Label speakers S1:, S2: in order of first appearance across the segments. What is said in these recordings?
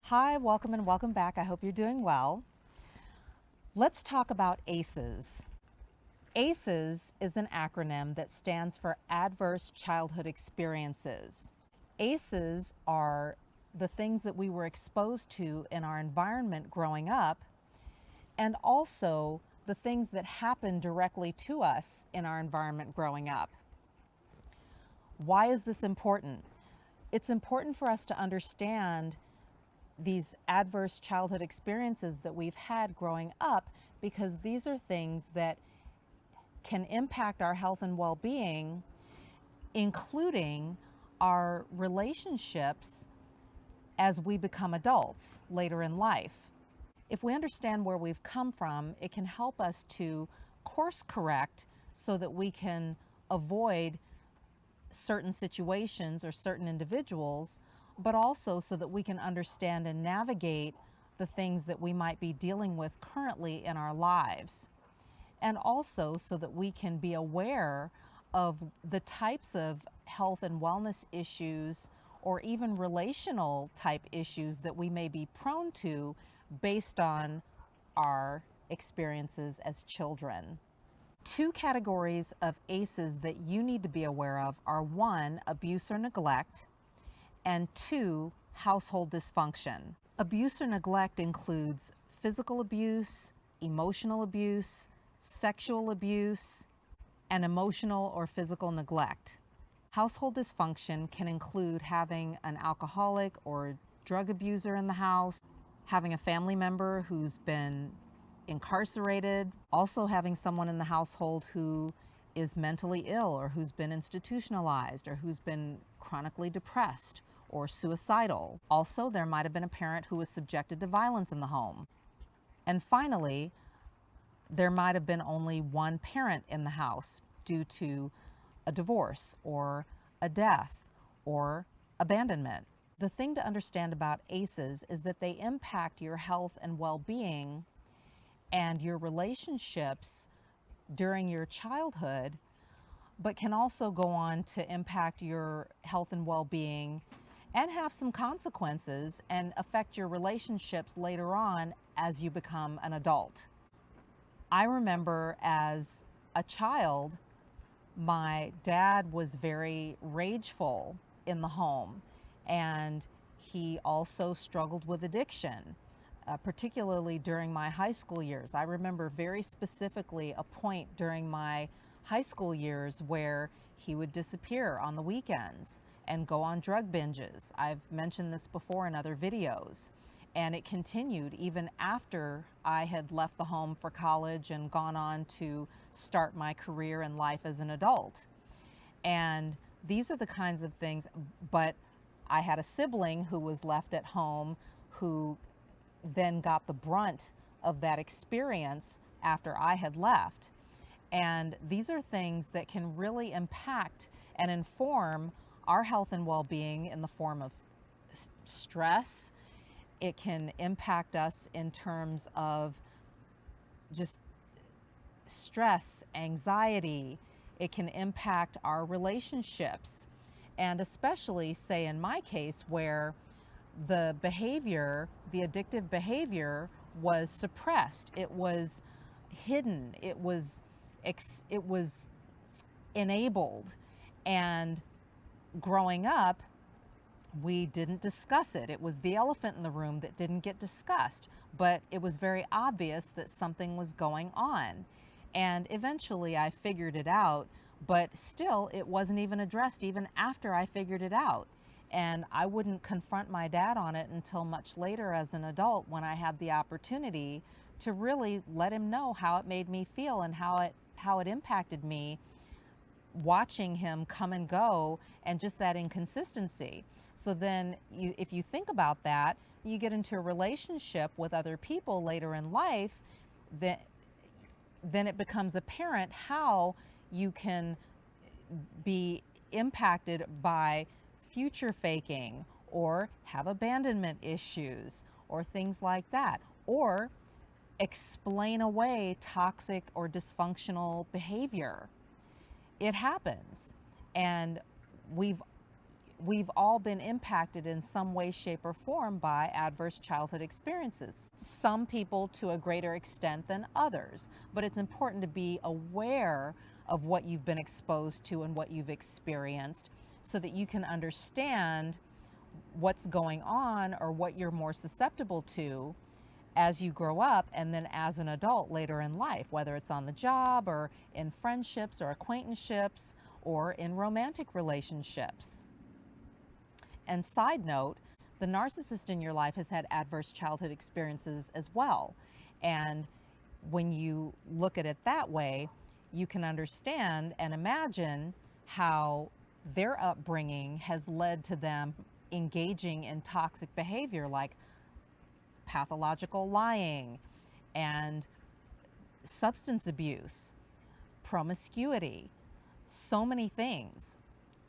S1: Hi, welcome and welcome back. I hope you're doing well. Let's talk about ACEs. ACEs is an acronym that stands for Adverse Childhood Experiences. ACEs are the things that we were exposed to in our environment growing up, and also the things that happen directly to us in our environment growing up. Why is this important? It's important for us to understand these adverse childhood experiences that we've had growing up, because these are things that can impact our health and well-being, including our relationships as we become adults later in life. If we understand where we've come from, it can help us to course correct so that we can avoid certain situations or certain individuals, but also so that we can understand and navigate the things that we might be dealing with currently in our lives. And also so that we can be aware of the types of health and wellness issues or even relational type issues that we may be prone to based on our experiences as children. Two categories of ACEs that you need to be aware of are: one, abuse or neglect, and two, household dysfunction. Abuse or neglect includes physical abuse, emotional abuse, sexual abuse, and emotional or physical neglect. Household dysfunction can include having an alcoholic or drug abuser in the house, having a family member who's been incarcerated, also having someone in the household who is mentally ill or who's been institutionalized or who's been chronically depressed or suicidal. Also, there might have been a parent who was subjected to violence in the home. And finally, there might have been only one parent in the house due to a divorce or a death or abandonment. The thing to understand about ACEs is that they impact your health and well-being and your relationships during your childhood, but can also go on to impact your health and well-being and have some consequences and affect your relationships later on as you become an adult. I remember as a child, my dad was very rageful in the home, and he also struggled with addiction. Particularly during my high school years. I remember very specifically a point during my high school years where he would disappear on the weekends and go on drug binges. I've mentioned this before in other videos. And it continued even after I had left the home for college and gone on to start my career and life as an adult. And these are the kinds of things, but I had a sibling who was left at home who then got the brunt of that experience after I had left. And these are things that can really impact and inform our health and well-being in the form of stress. It can impact us in terms of just stress, anxiety. It can impact our relationships. And especially, say in my case, where the behavior, the addictive behavior, was suppressed. It was hidden. It was enabled. And growing up, we didn't discuss it. It was the elephant in the room that didn't get discussed, but it was very obvious that something was going on. And eventually I figured it out, but still it wasn't even addressed even after I figured it out. And I wouldn't confront my dad on it until much later as an adult, when I had the opportunity to really let him know how it made me feel and how it impacted me, watching him come and go and just that inconsistency. So then if you think about that, you get into a relationship with other people later in life, then it becomes apparent how you can be impacted by future faking or have abandonment issues or things like that, or explain away toxic or dysfunctional behavior. It happens. And we've all been impacted in some way, shape, or form by adverse childhood experiences. Some people to a greater extent than others, but it's important to be aware of what you've been exposed to and what you've experienced so that you can understand what's going on or what you're more susceptible to as you grow up and then as an adult later in life, whether it's on the job or in friendships or acquaintanceships or in romantic relationships. And side note, the narcissist in your life has had adverse childhood experiences as well. And when you look at it that way, you can understand and imagine how their upbringing has led to them engaging in toxic behavior like pathological lying and substance abuse, promiscuity, so many things,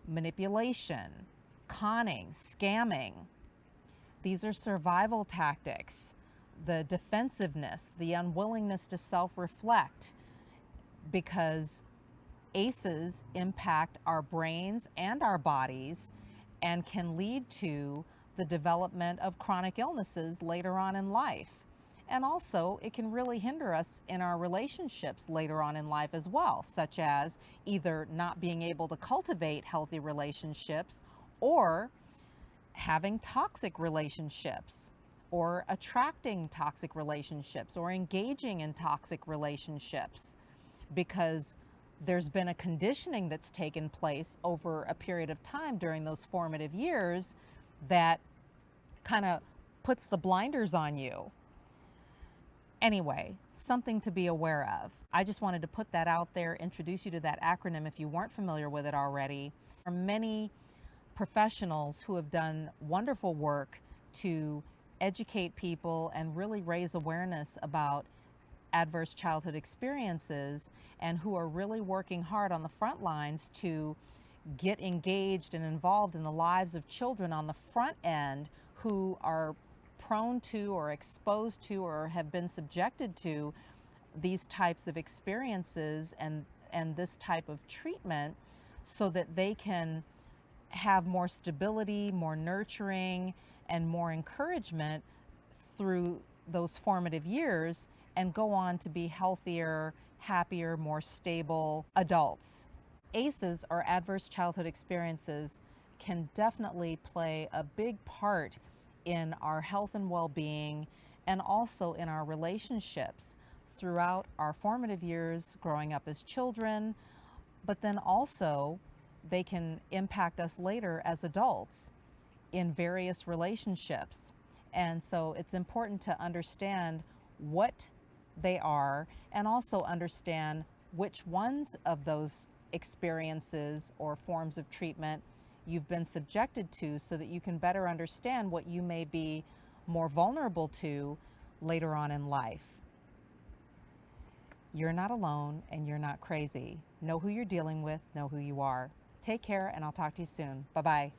S1: manipulation, conning, scamming. These are survival tactics. The defensiveness, the unwillingness to self-reflect, because ACEs impact our brains and our bodies and can lead to the development of chronic illnesses later on in life. And also, it can really hinder us in our relationships later on in life as well, such as either not being able to cultivate healthy relationships or having toxic relationships or attracting toxic relationships or engaging in toxic relationships, because there's been a conditioning that's taken place over a period of time during those formative years that kind of puts the blinders on you. Anyway, something to be aware of. I just wanted to put that out there, introduce you to that acronym if you weren't familiar with it already. There are many professionals who have done wonderful work to educate people and really raise awareness about adverse childhood experiences, and who are really working hard on the front lines to get engaged and involved in the lives of children on the front end who are prone to or exposed to or have been subjected to these types of experiences and this type of treatment, so that they can have more stability, more nurturing, and more encouragement through those formative years and go on to be healthier, happier, more stable adults. ACEs, or adverse childhood experiences, can definitely play a big part in our health and well-being, and also in our relationships throughout our formative years growing up as children, but then also they can impact us later as adults in various relationships. And so it's important to understand what they are and also understand which ones of those experiences or forms of treatment you've been subjected to, so that you can better understand what you may be more vulnerable to later on in life. You're not alone and you're not crazy. Know who you're dealing with, know who you are. Take care, and I'll talk to you soon. Bye-bye.